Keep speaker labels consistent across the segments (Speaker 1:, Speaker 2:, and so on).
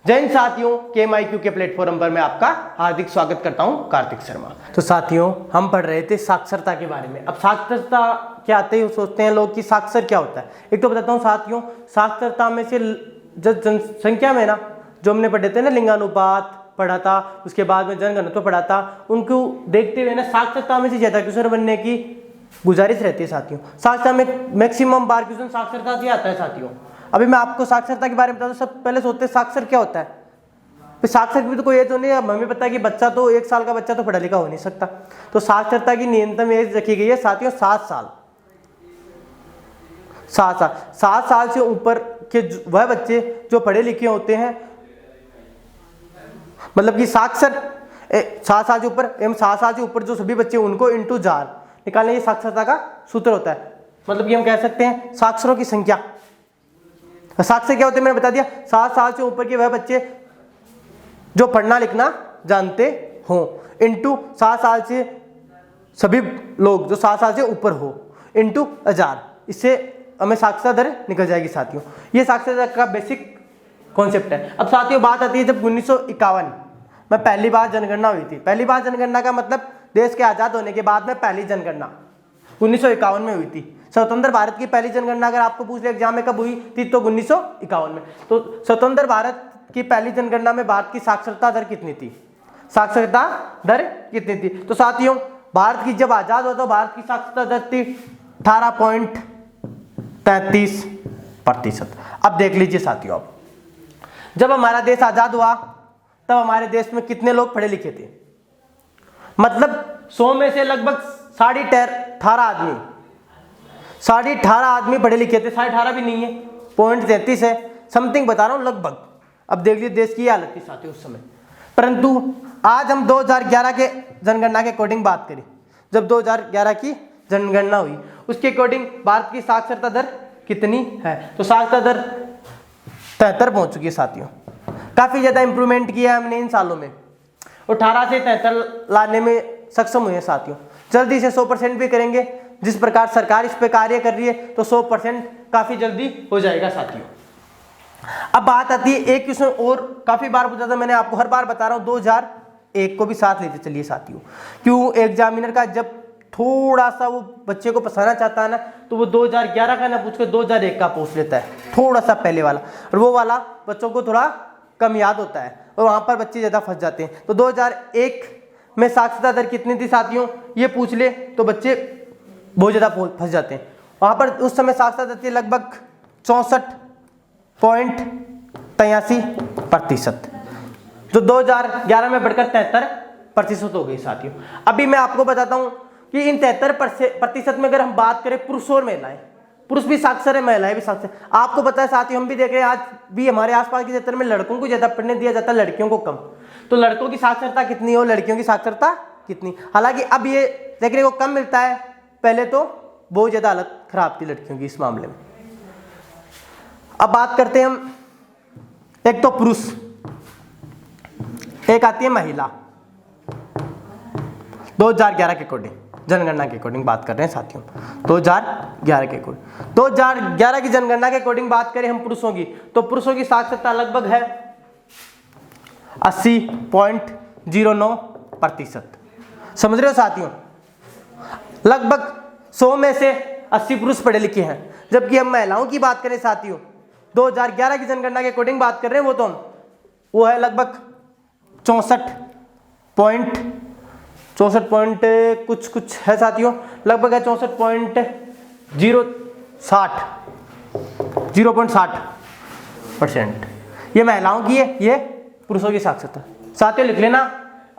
Speaker 1: जय हिंद साथियों, KMIQ के प्लेटफॉर्म पर मैं आपका हार्दिक स्वागत करता हूं, कार्तिक शर्मा। तो साथियों, हम पढ़ रहे थे साक्षरता के बारे में। अब साक्षरता क्या आते ही सोचते हैं लोग कि साक्षर क्या होता है। एक तो बताता हूं साथियों, साक्षरता में से जो जनसंख्या में ना, जो हमने पढ़े थे ना, लिंगानुपात पढ़ा था, उसके बाद में जनघनत्व पढ़ा था, उनको देखते हुए ना साक्षरता में से ज्यादा क्वेश्चन बनने की गुजारिश रहती है साथियों। साक्षरता में मैक्सिमम बार क्वेश्चन साक्षरता से आता है साथियों। अभी मैं आपको साक्षरता के बारे में बता दूं। सब पहले सोचते हैं साक्षर क्या होता है। तो साक्षर भी तो कोई एज तो नहीं है। हमें पता है कि बच्चा तो 1 साल का बच्चा तो पढ़ा लिखा हो नहीं सकता। तो साक्षरता की न्यूनतम एज रखी गई है साथियों 7 साल। 7 साल से ऊपर के वह बच्चे जो पढ़े लिखे होते हैं, मतलब कि साक्षर 7 साल से ऊपर एवं 7 साल से ऊपर जो सभी बच्चे, उनको इंटू 4 निकालने, ये साक्षरता का सूत्र होता है। मतलब कि हम कह सकते हैं साक्षरों की संख्या। साक्षर क्या होते हैं मैंने बता दिया। 7 साल से ऊपर के वह बच्चे जो पढ़ना लिखना जानते हो, इंटू 7 साल से सभी लोग जो 7 साल से ऊपर हो, इंटू 1000। इससे हमें साक्षरता दर निकल जाएगी साथियों। ये साक्षरता का बेसिक कॉन्सेप्ट है। अब साथियों बात आती है जब 1951 में पहली बार जनगणना हुई थी। पहली बार जनगणना का मतलब देश के आजाद होने के बाद में पहली जनगणना 1951 में हुई थी। स्वतंत्र भारत की पहली जनगणना अगर आपको पूछ ले एग्जाम में कब हुई थी, तो 1951 में। तो स्वतंत्र भारत की पहली जनगणना में भारत की साक्षरता दर कितनी थी? साक्षरता दर कितनी थी? तो साथियों, भारत की जब आजाद हुआ तो भारत की साक्षरता दर थी 18.33%। अब देख लीजिए साथियों, अब जब हमारा देश आजाद हुआ तब हमारे देश में कितने लोग पढ़े लिखे थे? मतलब 100 में से लगभग 18.5 आदमी पढ़े लिखे थे। 18.5 भी नहीं है, 0.33 है, समथिंग बता रहा हूं लगभग। अब देख लीजिए देश की हालत थी साथियों उस समय। परंतु आज हम 2011 के जनगणना के अकॉर्डिंग बात करें, जब 2011 की जनगणना हुई उसके अकॉर्डिंग भारत की साक्षरता दर कितनी है? तो साक्षरता दर 73 पहुंच चुकी है साथियों। काफी ज्यादा इंप्रूवमेंट किया है हमने इन सालों में। 18 से 73 लाने में सक्षम हुए हैं साथियों। जल्दी से 100% भी करेंगे। जिस प्रकार सरकार इस पे कार्य कर रही है तो 100% काफी जल्दी हो जाएगा साथियों। अब बात आती है एक क्वेश्चन और काफी बार पूछा था मैंने, आपको हर बार बता रहा हूं, 2001 को भी साथ लेते चलिए साथियों। क्यों? एग्जामिनर का जब थोड़ा सा वो बच्चे को फंसाना चाहता है ना, तो वो 2011 का ना पूछ के 2001 का पूछ लेता है, थोड़ा सा पहले वाला, और वो वाला बच्चों को थोड़ा कम याद होता है और वहां पर बच्चे ज्यादा फंस जाते हैं। तो 2001 में साक्षरता दर कितनी थी साथियों, ये पूछ ले तो बच्चे बहुत ज्यादा फंस जाते हैं। वहां पर उस समय साक्षरता दर थी लगभग 64.83%, जो 2011 में बढ़कर 73% हो गई साथियों। अभी मैं आपको बताता हूं कि इन 73% में अगर हम बात करें पुरुष और महिलाएं, पुरुष भी साक्षर है, महिलाएं भी साक्षर। आपको पता है साथियों, हम भी देख रहे हैं आज भी हमारे आसपास के क्षेत्र में लड़कों को ज्यादा पढ़ने दिया जाता है, लड़कियों को कम। तो लड़कों की साक्षरता कितनी हो, लड़कियों की साक्षरता कितनी? हालांकि अब ये देखने को कम मिलता है, पहले तो बहुत ज्यादा हालत खराब थी लड़कियों की इस मामले में। अब बात करते हैं हम, एक तो पुरुष, एक आती है महिला। 2011 के अकॉर्डिंग, जनगणना के अकॉर्डिंग बात कर रहे हैं साथियों, 2011 के अकॉर्डिंग। 2011 की जनगणना के अकॉर्डिंग बात करें हम पुरुषों की, तो पुरुषों की साक्षरता लगभग है 80.09%। समझ रहे हो साथियों? लगभग 100 में से 80 पुरुष पढ़े लिखे हैं। जबकि हम महिलाओं की बात करें साथियों, 2011 की जनगणना के अकॉर्डिंग बात कर रहे हैं, वो है लगभग 64 पॉइंट कुछ है साथियों, लगभग है 0.60%। ये महिलाओं की है, ये पुरुषों की साक्षरता। साथियों लिख लेना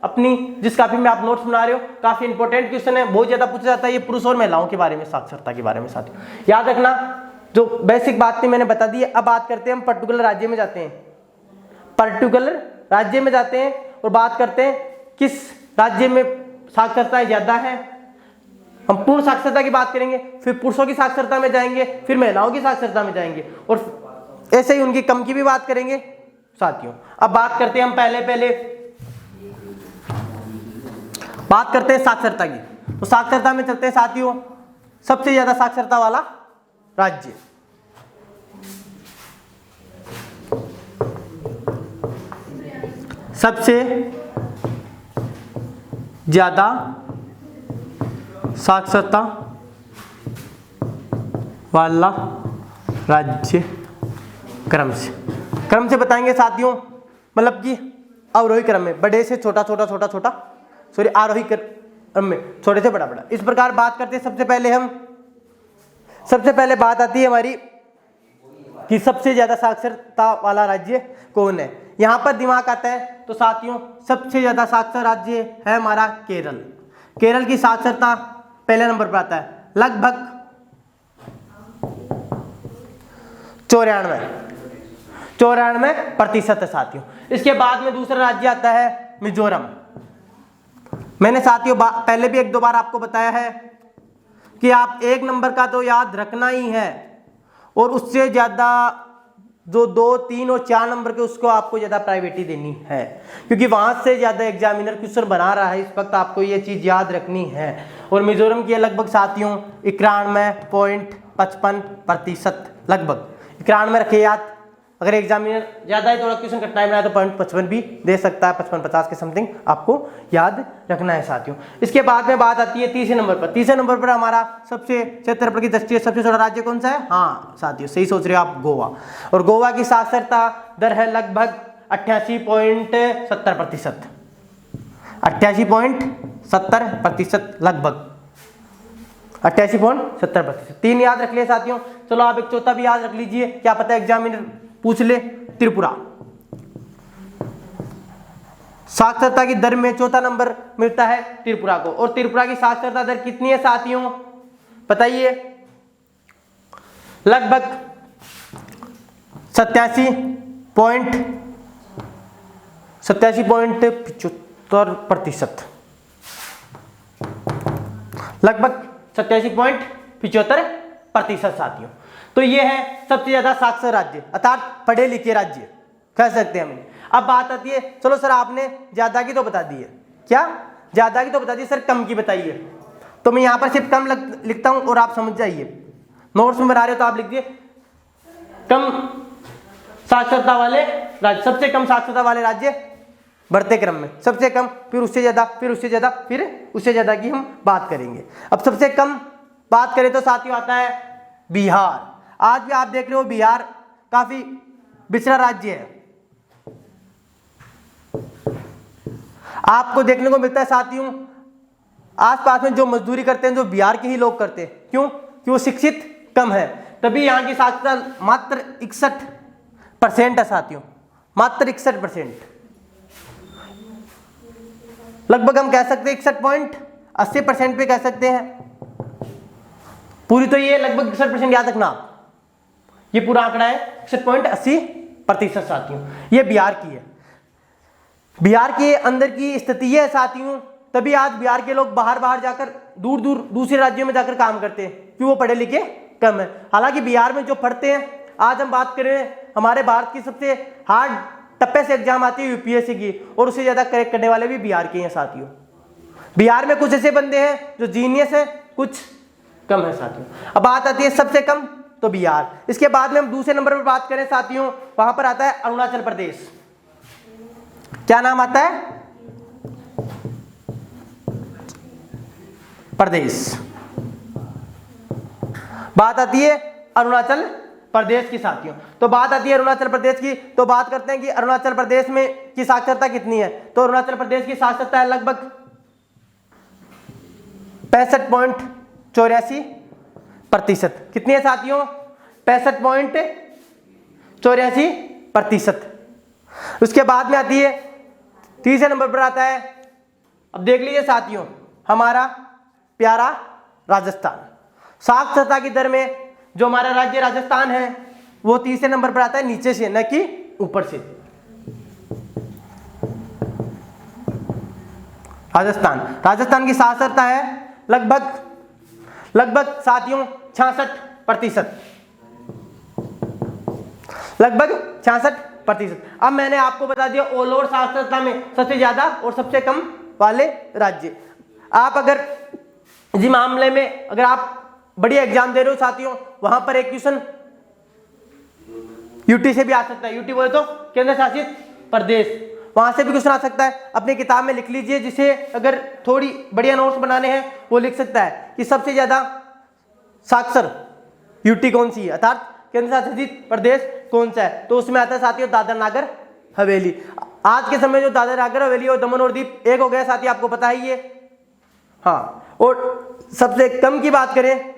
Speaker 1: अपनी जिस काफी में आप नोट्स बना रहे हो, काफी इंपॉर्टेंट क्वेश्चन है, बहुत ज्यादा पूछा जाता है ये पुरुष और महिलाओं के बारे में, साक्षरता के बारे में साथियों। याद रखना, जो बेसिक बात थी मैंने बता दी है। अब बात करते हैं हम पर्टिकुलर राज्य में जाते हैं, पर्टिकुलर राज्य में जाते हैं और बात करते हैं किस राज्य में साक्षरता ज्यादा है। हम पूर्ण साक्षरता की बात करेंगे, फिर पुरुषों की साक्षरता में जाएंगे, फिर महिलाओं की साक्षरता में जाएंगे, और ऐसे ही उनकी कम की भी बात करेंगे साथियों। अब बात करते हैं हम पहले बात करते हैं साक्षरता की। तो साक्षरता में चलते हैं साथियों, सबसे ज्यादा साक्षरता वाला राज्य सबसे ज्यादा साक्षरता वाला राज्य क्रम से बताएंगे साथियों, मतलब कि अवरोही क्रम में, बड़े से छोटा छोटा छोटा छोटा, सॉरी आरोही क्रम में छोटे से बड़ा बड़ा, इस प्रकार बात करते हैं। सबसे पहले बात आती है हमारी कि सबसे ज्यादा साक्षरता वाला राज्य कौन है। यहां पर दिमाग आता है तो साथियों सबसे ज्यादा साक्षर राज्य है हमारा केरल। केरल की साक्षरता पहले नंबर पर आता है, लगभग 94% है साथियों। इसके बाद में दूसरा राज्य आता है मिजोरम। मैंने साथियों पहले भी 1-2 बार आपको बताया है कि आप 1 नंबर का तो याद रखना ही है, और उससे ज्यादा जो 2, 3 और 4 नंबर के उसको आपको ज्यादा प्रायोरिटी देनी है, क्योंकि वहां से ज्यादा एग्जामिनर क्वेश्चन बना रहा है इस वक्त, आपको ये चीज याद रखनी है। और मिजोरम की लगभग साथियों 91.55%, लगभग 91 रखे याद। अगर एग्जामिनर ज्यादा ही थोड़ा क्वेश्चन कठिनाई बनाए तो 55 भी दे सकता है, 55-50 के समथिंग आपको याद रखना है साथियों। इसके बाद में बात आती है तीसरे नंबर पर हमारा सबसे क्षेत्रफल की दृष्टि से सबसे छोटा राज्य कौन सा है? हाँ साथियों सही सोच रहे हो आप, गोवा। और गोवा की साक्षरता दर है लगभग 88.70%, 88.70%, लगभग 88.70%। 3 याद रख लिए साथियों। चलो आप एक चौथा भी याद रख लीजिए, क्या पता एग्जामिनर पूछ ले, त्रिपुरा। साक्षरता की दर में चौथा नंबर मिलता है त्रिपुरा को। और त्रिपुरा की साक्षरता दर कितनी है साथियों बताइए? लगभग 87.75%, लगभग 87.75% साथियों। तो ये है सबसे ज्यादा साक्षर राज्य, अर्थात पढ़े लिखे राज्य कह सकते हैं हम। अब बात आती है, चलो सर आपने ज्यादा की तो बता दी है, क्या ज्यादा की तो बता दी, सर कम की बताइए। तो मैं यहां पर सिर्फ कम लिखता हूं और आप समझ जाइए। नोट्स में बना रहे हो तो आप लिख दिए कम साक्षरता वाले राज्य, सबसे कम साक्षरता वाले राज्य बढ़ते क्रम में, सबसे कम, फिर उससे ज्यादा, फिर उससे ज्यादा, फिर उससे ज्यादा की हम बात करेंगे। अब सबसे कम बात करें तो साथियों आता है बिहार। आज भी आप देख रहे हो बिहार काफी पिछड़ा राज्य है। आपको देखने को मिलता है साथियों आसपास में जो मजदूरी करते हैं जो बिहार के ही लोग करते हैं। क्यों? कि वो शिक्षित कम है, तभी यहाँ की साक्षरता मात्र 61% है साथियों, मात्र 61%। लगभग हम कह सकते हैं 61.80% पे कह सकते हैं। पूरी तो ये लगभग 61% याद रखना आप, ये पूरा आंकड़ा है 61.80% साथियों। ये बिहार की है। बिहार के अंदर की स्थिति ये है साथियों, तभी आज बिहार के लोग बाहर जाकर दूर दूसरे राज्यों में जाकर काम करते हैं, क्योंकि वो पढ़े लिखे कम है। हालांकि बिहार में जो पढ़ते हैं, आज हम बात करें हमारे भारत की सबसे हार्ड टप्पे से एग्जाम आती है यूपीएससी की, और उससे ज्यादा करेक्ट करने वाले भी बिहार के हैं साथियों। बिहार में कुछ ऐसे बंदे हैं जो जीनियस है, कुछ कम है साथियों। अब बात आती है सबसे कम तो बिहार। इसके बाद में हम दूसरे नंबर पर बात करें साथियों, वहां पर आता है अरुणाचल प्रदेश। क्या नाम आता है? प्रदेश। बात आती है अरुणाचल प्रदेश की साथियों। तो बात आती है अरुणाचल प्रदेश की, तो बात करते हैं कि अरुणाचल प्रदेश में की साक्षरता कितनी है। तो अरुणाचल प्रदेश की साक्षरता है लगभग 65.84%। कितनी है साथियों? 65.84%। उसके बाद में आती है तीसरे नंबर पर आता है, अब देख लीजिए साथियों, हमारा प्यारा राजस्थान। साक्षरता की दर में जो हमारा राज्य राजस्थान है वो तीसरे नंबर पर आता है, नीचे से न कि ऊपर से। राजस्थान की साक्षरता है लगभग साथियों 66%, लगभग 66%। अब मैंने आपको बता दिया ऑल ओवर साक्षरता में सबसे ज्यादा और सबसे कम वाले राज्य। आप अगर इस मामले में अगर आप बढ़िया एग्जाम दे रहे हो साथियों, वहां पर एक क्वेश्चन यूटी से भी आ सकता है। यूटी बोले तो केंद्र शासित प्रदेश, वहां से भी क्वेश्चन आ सकता है। अपनी किताब में लिख लीजिए, जिसे अगर थोड़ी बढ़िया नोट्स बनाने हैं वो लिख सकता है कि सबसे ज्यादा साक्षर यूटी कौन सी है, अर्थात केंद्र शासित प्रदेश कौन सा है। तो उसमें आता है साथियों दादरा नागर हवेली। आज के समय जो दादरा नागर हवेली और दमन और दीप एक हो गया साथी, आपको पता ही है। हाँ, और सबसे कम की बात करें,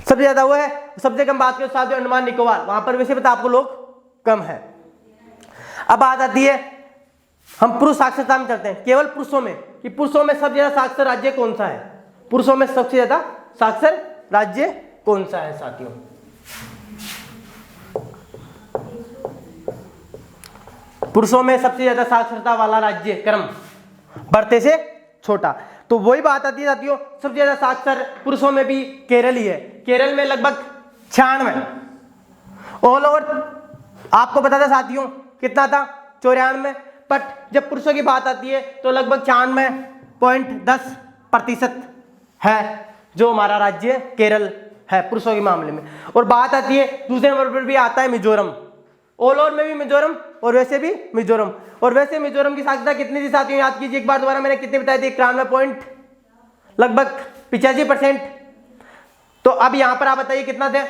Speaker 1: सबसे ज्यादा वो है, सबसे कम बात करें साथियों अंडमान निकोबार, वहां पर वैसे पता आपको लोग कम है। अब बात आती है, हम पुरुष साक्षरता में करते हैं केवल पुरुषों में, कि पुरुषों में सबसे ज्यादा साक्षर राज्य कौन सा है। पुरुषों में सबसे ज्यादा साक्षर राज्य कौन सा है साथियों? पुरुषों में सबसे ज्यादा साक्षरता वाला राज्य क्रम बढ़ते से छोटा। तो वही बात आती है साथियों, सबसे ज्यादा साक्षर पुरुषों में भी केरल ही है। केरल में लगभग 96। ऑल ओवर आपको पता था साथियों कितना था, 94। बट जब पुरुषों की बात आती है तो लगभग 94.10% है जो हमारा राज्य केरल है पुरुषों के मामले में। और बात आती है दूसरे नंबर पर भी आता है मिजोरम। ऑल ओवर में भी मिजोरम और वैसे भी मिजोरम। और वैसे मिजोरम की साक्षरता कितनी थी साथियों, याद कीजिए एक बार दोबारा, मैंने कितनी बताई थी, 91 लगभग 85%। तो अब यहां पर आप बताइए कितना थे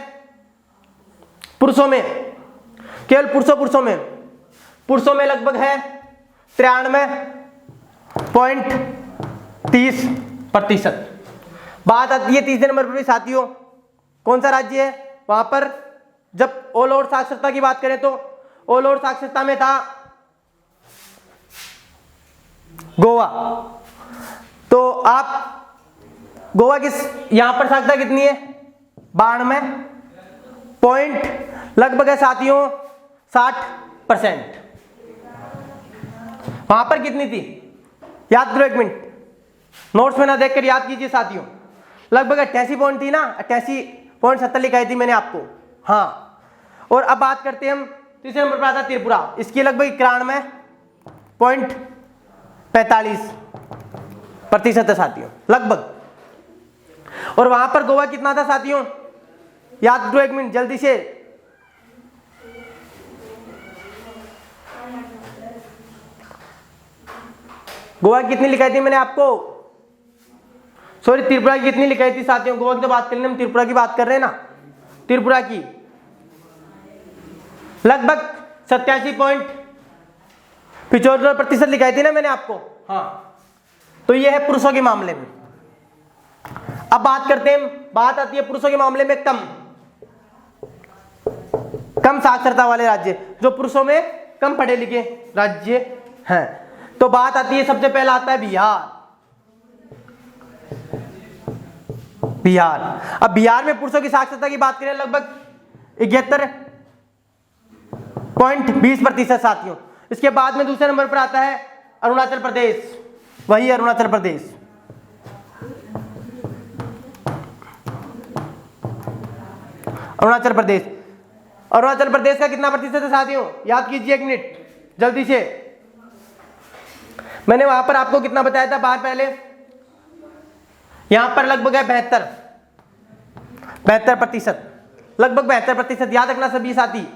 Speaker 1: पुरुषों में, केवल पुरुषों में लगभग है 93.30%। बात आती है तीसरे नंबर पर भी साथियों, कौन सा राज्य है वहां पर, जब ऑल ओवर साक्षरता की बात करें तो ऑल ओवर साक्षरता में था गोवा। तो आप गोवा की यहां पर साक्षरता कितनी है, 92 पॉइंट लगभग है साथियों 60%। वहां पर कितनी थी, याद करो एक मिनट, नोट्स में ना देखकर याद कीजिए साथियों। लगभग 88 पॉइंट थी ना, 88.70 लिखाई थी मैंने आपको। हाँ, और अब बात करते हैं हम तीसरे नंबर पर आता त्रिपुरा, इसकी लगभग 91.45% है साथियों लगभग। और वहां पर गोवा कितना था साथियों, याद करो एक मिनट जल्दी से, गोवा कितनी लिखाई थी मैंने आपको, सॉरी त्रिपुरा की कितनी लिखाई थी साथियों। गोवा की तो बात कर रहे हैं हम, त्रिपुरा की बात कर रहे हैं ना। त्रिपुरा की लगभग 87.75% लिखाई थी ना मैंने आपको। हाँ, तो ये है पुरुषों के मामले में। अब बात करते हैं, बात आती है पुरुषों के मामले में कम साक्षरता वाले राज्य, जो पुरुषों में कम पढ़े लिखे राज्य हैं। तो बात आती है, सबसे पहला आता है बिहार। अब बिहार में पुरुषों की साक्षरता की बात करें लगभग 71.20% साथियों। इसके बाद में दूसरे नंबर पर आता है अरुणाचल प्रदेश, वही अरुणाचल प्रदेश। अरुणाचल प्रदेश का कितना प्रतिशत है साथियों, याद कीजिए एक मिनट जल्दी से। मैंने वहां पर आपको कितना बताया था बाहर पहले, यहां पर लगभग है 72%, लगभग 72%, याद रखना सभी साथी।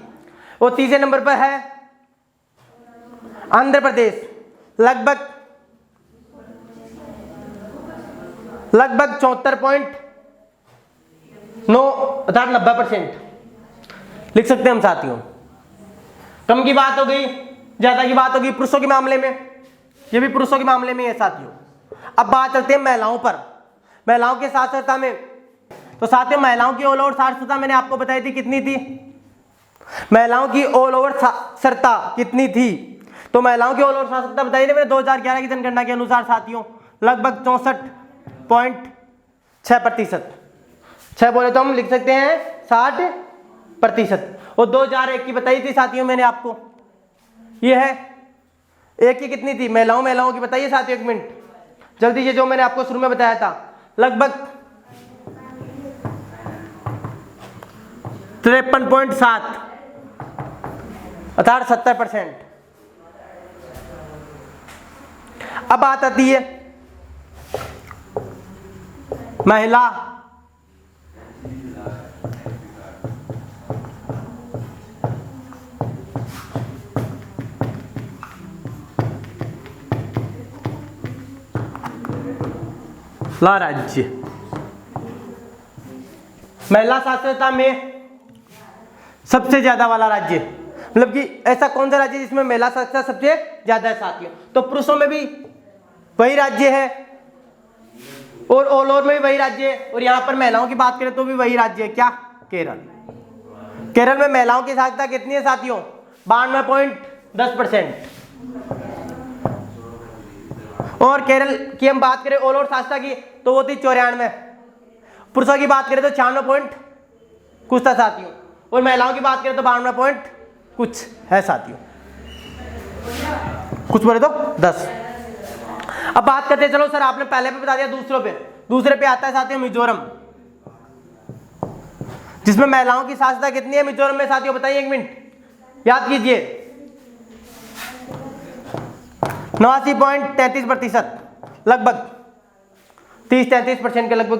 Speaker 1: और तीसरे नंबर पर है आंध्र प्रदेश, लगभग 74.9% लिख सकते हैं हम साथियों। कम की बात हो गई, ज्यादा की बात होगी पुरुषों के मामले में, ये भी पुरुषों के मामले में है साथियों। अब बात चलते हैं महिलाओं पर, महिलाओं के साक्षरता में। तो साथियों महिलाओं की ऑल ओवर साक्षरता मैंने आपको बताई थी कितनी थी, महिलाओं की ऑल ओवर साक्षरता कितनी थी। तो महिलाओं की ऑल ओवर साक्षरता बताई थी मैंने 2011 की जनगणना के अनुसार साथियों, लगभग 64.6%। 6 बोले तो हम लिख सकते हैं 60%। और 2001 की बताई थी साथियों मैंने आपको, ये है एक की कितनी थी, महिलाओं की बताइए साथियों एक मिनट जल्दी से, जो मैंने आपको शुरू में बताया था, लगभग 53.7 अर्थात 70%। अब बात आती है महिला ला राज्य। महिला साक्षरता में सबसे ज्यादा वाला राज्य, मतलब कि ऐसा कौन सा राज्य जिसमें महिला साक्षरता सबसे ज्यादा है साथियों? तो पुरुषों में भी वही राज्य है और ऑल ओवर में भी वही राज्य है, और यहाँ पर महिलाओं की बात करें तो भी वही राज्य है। क्या? केरल। केरल में महिलाओं की साक्षरता कितनी है साथियों? 92.10%। और केरल की हम बात करें ऑल ओवर साक्षरता की तो वो थी 94। पुरुषों की बात करें तो 96 पॉइंट कुछ था साथियों, और महिलाओं की बात करें तो 92 पॉइंट कुछ है साथियों, कुछ बोले तो 10। अब बात करते हैं, चलो सर आपने पहले पे बता दिया, दूसरे पे आता है साथियों मिजोरम, जिसमें महिलाओं की साक्षरता कितनी है मिजोरम में साथियों? बताइए, 1 मिनट याद कीजिए। 89.33%, लगभग 30-33% के लगभग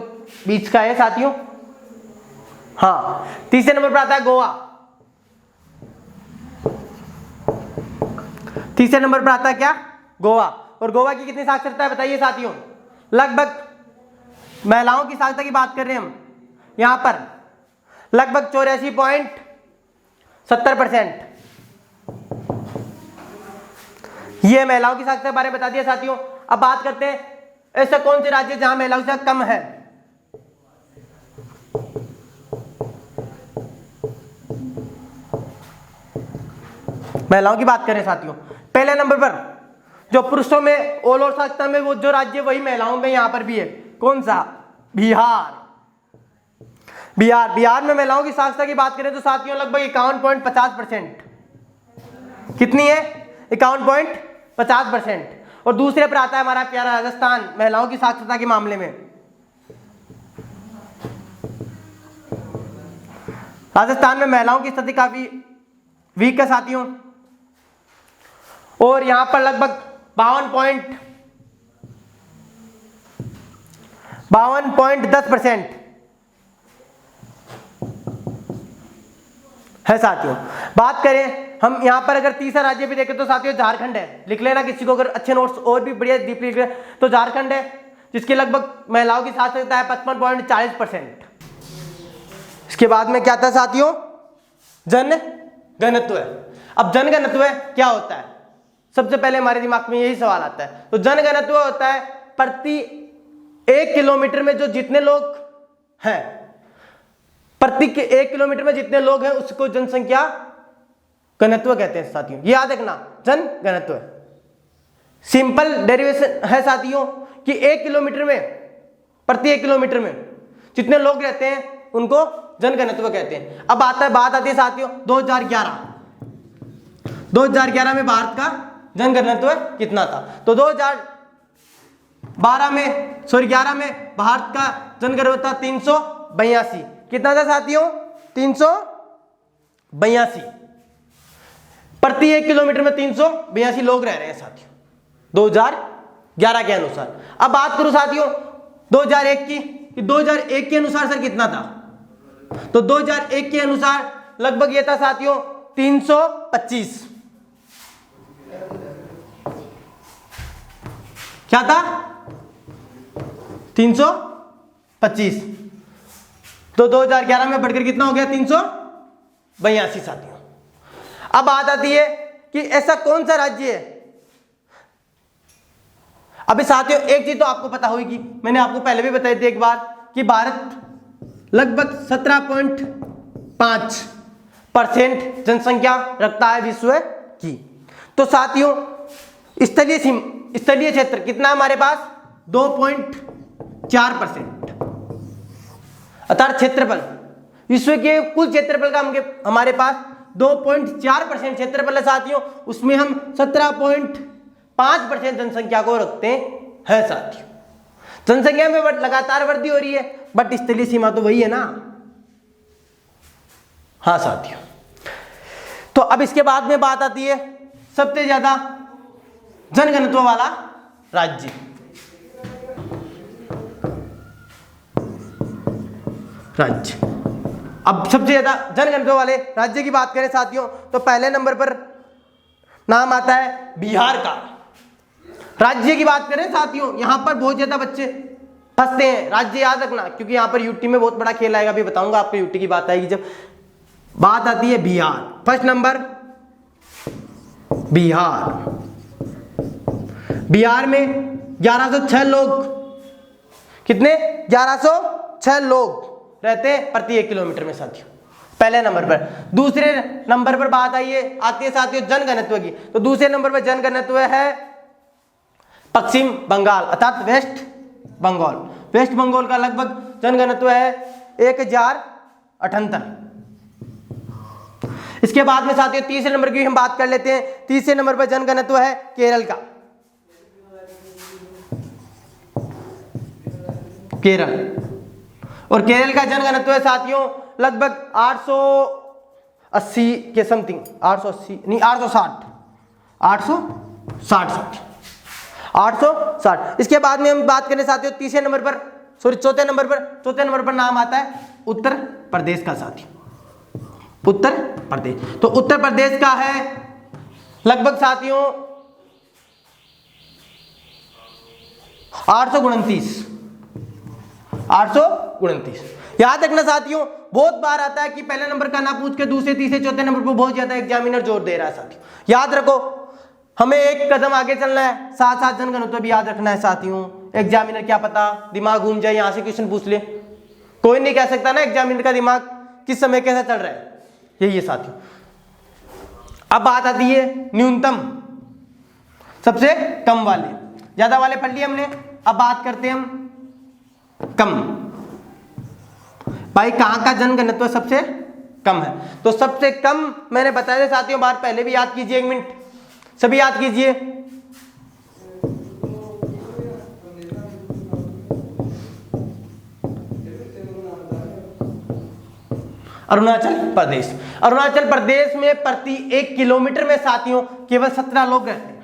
Speaker 1: बीच का है साथियों। हाँ, तीसरे नंबर पर आता है गोवा। तीसरे नंबर पर आता है क्या? गोवा। और गोवा की कितनी साक्षरता है बताइए साथियों? लगभग, महिलाओं की साक्षरता की बात कर रहे हैं हम यहां पर, लगभग 84.70%। ये महिलाओं की साक्षरता के बारे में बता दिया साथियों। अब बात करते हैं ऐसा कौन से राज्य जहां महिलाओं की संख्या कम है? महिलाओं की बात करें साथियों, पहले नंबर पर जो पुरुषों में ऑल ओवर साक्षरता में वो जो राज्य वही महिलाओं में यहां पर भी है, कौन सा? बिहार। बिहार में महिलाओं की साक्षरता की बात करें तो साथियों लगभग 51.50%। कितनी है? 51.50%। और दूसरे पर आता है हमारा प्यारा राजस्थान, महिलाओं की साक्षरता के मामले में। राजस्थान में महिलाओं की स्थिति काफी वीक है साथियों, और यहां पर लगभग 52.10% है साथियों। बात करें हम यहां पर अगर तीसरा राज्य भी देखें तो साथियों झारखंड है। लिख लेना किसी को अगर अच्छे नोट्स और भी बढ़िया डीपली लिख लें तो झारखंड है, जिसकी लगभग महिलाओं की साक्षरता है 55.40%। इसके बाद में क्या था साथियों? जनगणत्व। अब जनगणत्व क्या होता है? सबसे पहले हमारे दिमाग में यही सवाल आता है। तो जनगणत्व होता है प्रति 1 किलोमीटर में जो जितने लोग हैं, प्रति 1 किलोमीटर में जितने लोग हैं उसको जनसंख्या घनत्व कहते हैं साथियों। ये याद रखना, जनगणत्व सिंपल डेरिवेशन है साथियों कि 1 किलोमीटर में, प्रति 1 किलोमीटर में जितने लोग रहते हैं उनको जनगणत्व कहते हैं। अब बात आती है साथियों 2011 में भारत का जनगणत्व कितना था? तो 2011 में भारत का जनगणत्व था 382। कितना था साथियों? 382। प्रति 1 किलोमीटर में 382 लोग रह रहे हैं साथियों 2011 के अनुसार। अब बात करूं साथियों 2001 की, कि 2001 के अनुसार सर कितना था? तो 2001 के अनुसार लगभग ये था साथियों 325। क्या था? 325। तो 2011 में बढ़कर कितना हो गया? 382 साथियों। अब बात आती है कि ऐसा कौन सा राज्य है? अभी साथियों एक चीज तो आपको पता होगी, मैंने आपको पहले भी बताई थी एक बार, कि भारत लगभग 17.5% जनसंख्या रखता है विश्व की। तो साथियों स्थलीय क्षेत्र कितना हमारे पास? 2.4%। अर्थात क्षेत्रफल, विश्व के कुल क्षेत्रफल का हमारे पास 2.4% क्षेत्रफल है साथियों, उसमें हम 17.5% जनसंख्या को रखते हैं साथियों। जनसंख्या में लगातार वृद्धि हो रही है, बट स्थलीय सीमा तो वही है ना। हाँ साथियों, तो अब इसके बाद में बात आती है सबसे ज्यादा जनघनत्व वाला राज्य। अब सबसे ज्यादा जनघनत्व वाले राज्य की बात करें साथियों तो पहले नंबर पर नाम आता है बिहार का। राज्य की बात करें साथियों, यहां पर बहुत ज्यादा बच्चे फंसते हैं। राज्य याद रखना क्योंकि यहां पर यूटी में बहुत बड़ा खेल आएगा, अभी बताऊंगा आपको यूटी की बात आएगी जब बात आती है बिहार। First number Bihar. बिहार में 1106 लोग, कितने 1106 लोग रहते हैं प्रति 1 किलोमीटर में साथियों, पहले नंबर पर। दूसरे नंबर पर बात आती है साथियों जनघनत्व की, तो दूसरे नंबर पर जनघनत्व है पश्चिम बंगाल अर्थात वेस्ट बंगाल। वेस्ट बंगाल का लगभग जनघनत्व है 1078। इसके बाद में साथियों तीसरे नंबर की हम बात कर लेते हैं। तीसरे नंबर पर जनघनत्व है केरल का। केरल, और केरल का जनघनत्व है साथियों लगभग 880 के समथिंग, 880 नहीं 860। इसके बाद में हम बात करें साथियों तीसरे नंबर पर, सॉरी चौथे नंबर पर नाम आता है उत्तर प्रदेश का साथियों। उत्तर प्रदेश, तो उत्तर प्रदेश का है लगभग साथियों 829। याद रखना साथियों, बहुत बार आता है कि पहले नंबर का ना पूछ के दूसरे तीसरे चौथे नंबर पर बहुत ज्यादा एग्जामिनर जोर दे रहा है साथियों। याद रखो हमें एक कदम आगे चलना है, साथ साथ जनघनत्व भी याद रखना है साथियों। एग्जामिनर क्या पता दिमाग घूम जाए, यहां से क्वेश्चन पूछ ले, कोई नहीं कह सकता ना एग्जामिनर का दिमाग किस समय कैसा चल रहा है, यही है साथियों। अब बात आती है न्यूनतम, सबसे कम वाले, ज्यादा वाले पढ़ लिए हमने, अब बात करते हैं हम कम। भाई कहां का जनघनत्व सबसे कम है, तो सबसे कम मैंने बताया था साथियों, बार पहले भी याद कीजिए, 1 मिनट सभी याद कीजिए। अरुणाचल प्रदेश। अरुणाचल प्रदेश में प्रति 1 किलोमीटर में साथियों केवल 17 लोग रहते हैं।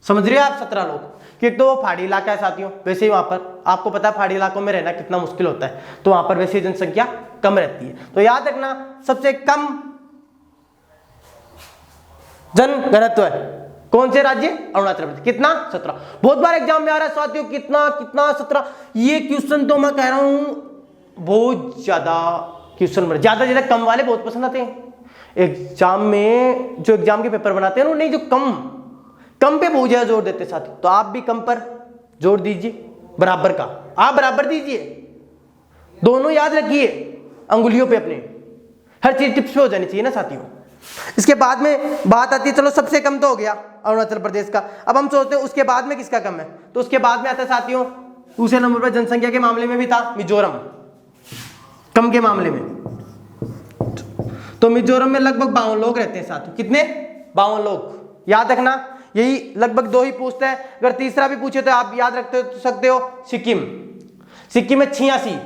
Speaker 1: समझ रहे हो आप, 17 लोग, क्योंकि तो वो पहाड़ी इलाका है साथियों। वैसे ही वहां पर आपको पता है पहाड़ी इलाकों में रहना कितना मुश्किल होता है, तो वहां पर वैसे जनसंख्या कम रहती है। तो याद रखना सबसे कम जनघनत्व है कौन से राज्य, अरुणाचल प्रदेश। कितना, 17। बहुत बार एग्जाम में आ रहा है साथियों कितना 17। ये क्वेश्चन तो मैं कह रहा हूं बहुत ज्यादा क्वेश्चन, ज्यादा ज्यादा कम वाले बहुत पसंद आते हैं एग्जाम में। जो एग्जाम के पेपर बनाते हैं ना, नहीं जो कम पे बहुत ज्यादा जोर देते साथियों। तो आप भी कम पर जोर दीजिए, बराबर का आप बराबर दीजिए, दोनों याद रखिए अंगुलियों पे अपने, हर चीज टिप्स पे हो जानी चाहिए ना साथियों। इसके बाद में बात आती है, चलो सबसे कम तो हो गया अरुणाचल प्रदेश का, अब हम सोचते हैं उसके बाद में किसका कम है, तो उसके बाद में आता है साथियों दूसरे नंबर पर जनसंख्या के मामले में भी था मिजोरम, कम के मामले में। तो मिजोरम में लगभग 52 लोग रहते हैं साथियों। कितने, 52 लोग। याद रखना यही लगभग 2 ही पूछता है, अगर तीसरा भी पूछे तो आप याद रखते सकते हो सिक्किम। सिक्किम में 86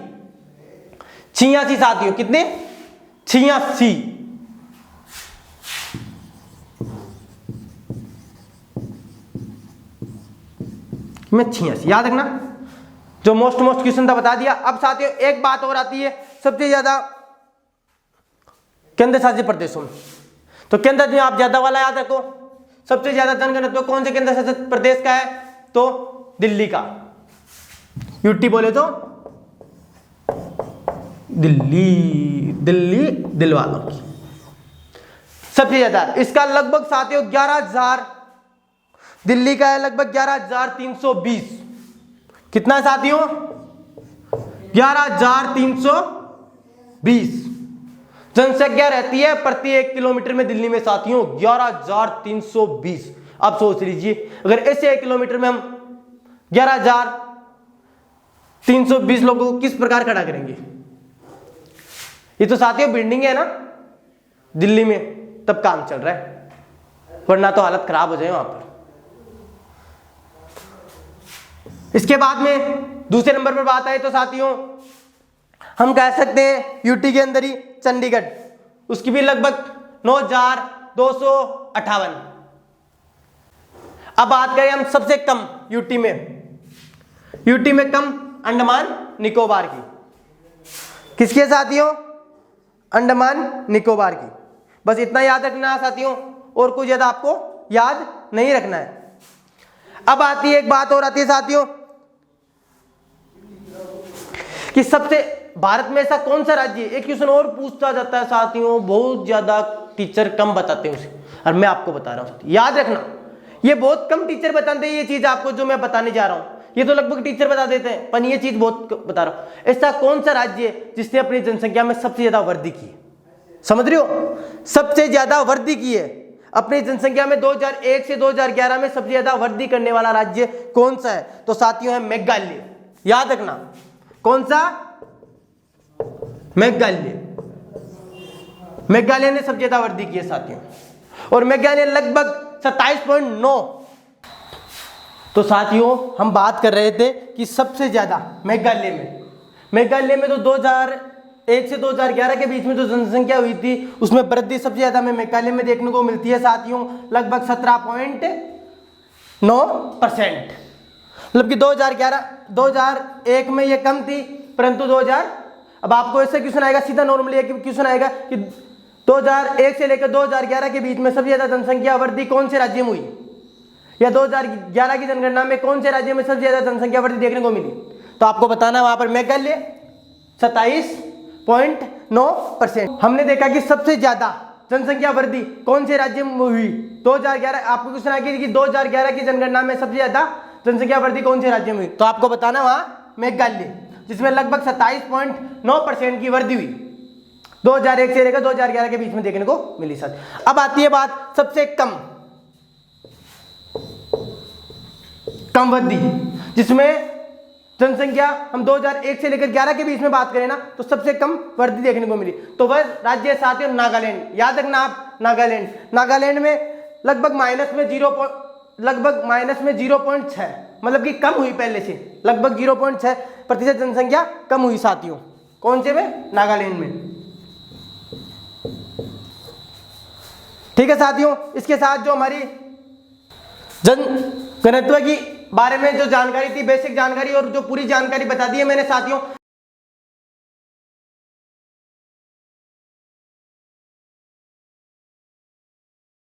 Speaker 1: साथियों, कितने 86 में 86। याद रखना जो मोस्ट क्वेश्चन था बता दिया। अब साथियों एक बात और आती है सबसे ज्यादा केंद्र शासित प्रदेशों में, तो केंद्र में आप ज्यादा वाला याद रखो, सबसे ज्यादा जनघनत्व कौन से केंद्र शासित प्रदेश का है, तो दिल्ली का। यूटी बोले तो दिल वालों की सबसे ज्यादा, इसका लगभग साथियों 11,000, दिल्ली का है लगभग 11,320। कितना साथियों, 11,320 जनसंख्या रहती है प्रति 1 किलोमीटर में दिल्ली में साथियों, 11,320। अब सोच लीजिए अगर ऐसे 1 किलोमीटर में हम 11,320 लोगों को किस प्रकार खड़ा करेंगे। ये तो साथियों बिल्डिंग है ना दिल्ली में, तब काम चल रहा है, वरना तो हालत खराब हो जाए वहां पर। इसके बाद में दूसरे नंबर पर बात आए तो साथियों हम कह सकते हैं यूटी के अंदर ही चंडीगढ़, उसकी भी लगभग 9,258। अब बात करें हम सबसे कम यूटी में कम अंडमान निकोबार की। किसके साथियों, अंडमान निकोबार की। बस इतना याद रखना है साथियों, और कुछ ज्यादा आपको याद नहीं रखना है। अब आती है एक बात और आती है साथियों कि सबसे भारत में ऐसा कौन सा राज्य है, एक क्वेश्चन और पूछता जाता है साथियों, बहुत ज्यादा टीचर कम बताते हैं उसे, और मैं आपको बता रहा हूं, याद रखना ये बहुत कम टीचर बताते हैं ये चीज आपको जो मैं बताने जा रहा हूं, ये तो लगभग टीचर बता देते हैं, पर ये चीज बहुत बता रहा हूं। ऐसा कौन सा राज्य है जिसने अपनी जनसंख्या में सबसे ज्यादा वृद्धि की है, समझ रहे हो, सबसे ज्यादा वृद्धि की है अपनी जनसंख्या में 2001 से 2011 में सबसे ज्यादा वृद्धि करने वाला राज्य कौन सा है, तो साथियों है मेघालय। याद रखना कौन सा, मेघालय। मेघालय ने सबसे ज्यादा वृद्धि की है साथियों, और मेघालय लगभग 27.9। तो साथियों हम बात कर रहे थे कि सबसे ज्यादा मेघालय में तो 2001 से 2011 के बीच में जो जनसंख्या हुई थी उसमें वृद्धि सबसे ज्यादा में मेघालय में देखने को मिलती है साथियों, लगभग 17.9%। मतलब कि 2001 में ये कम थी, परंतु 2000, अब आपको ऐसा क्वेश्चन आएगा सीधा नॉर्मली क्वेश्चन आएगा कि 2001 से लेकर 2011 के बीच में सबसे ज्यादा जनसंख्या वृद्धि कौन से राज्य में हुई, या 2011 की जनगणना में कौन से राज्य में सबसे ज्यादा जनसंख्या वृद्धि देखने को मिली, तो आपको बताना वहां पर मेघालय 27.9%। हमने देखा कि सबसे ज्यादा जनसंख्या वृद्धि कौन से राज्य में हुई 2011, आपको क्वेश्चन आएगा कि 2011 की जनगणना में सबसे ज्यादा जनसंख्या वृद्धि कौन से राज्य में हुई, तो आपको बताना वहां मेघालय, जिसमें लगभग 27.9% की वृद्धि हुई 2001 से लेकर 2011 के बीच में देखने को मिली। सर अब आती है बात सबसे कम वृद्धि, जिसमें जनसंख्या हम 2001 से लेकर 11 के बीच में बात करें ना, तो सबसे कम वृद्धि देखने को मिली, तो वह राज्य साथियों नागालैंड। याद रखना आप नागालैंड में लगभग माइनस में 0.6, मतलब कि कम हुई पहले से, लगभग 0.6% जनसंख्या कम हुई साथियों। कौन से में, नागालैंड में। ठीक है साथियों, इसके साथ जो हमारी जनघनत्व की बारे में जो जानकारी थी, बेसिक जानकारी और जो पूरी जानकारी बता दी है मैंने साथियों,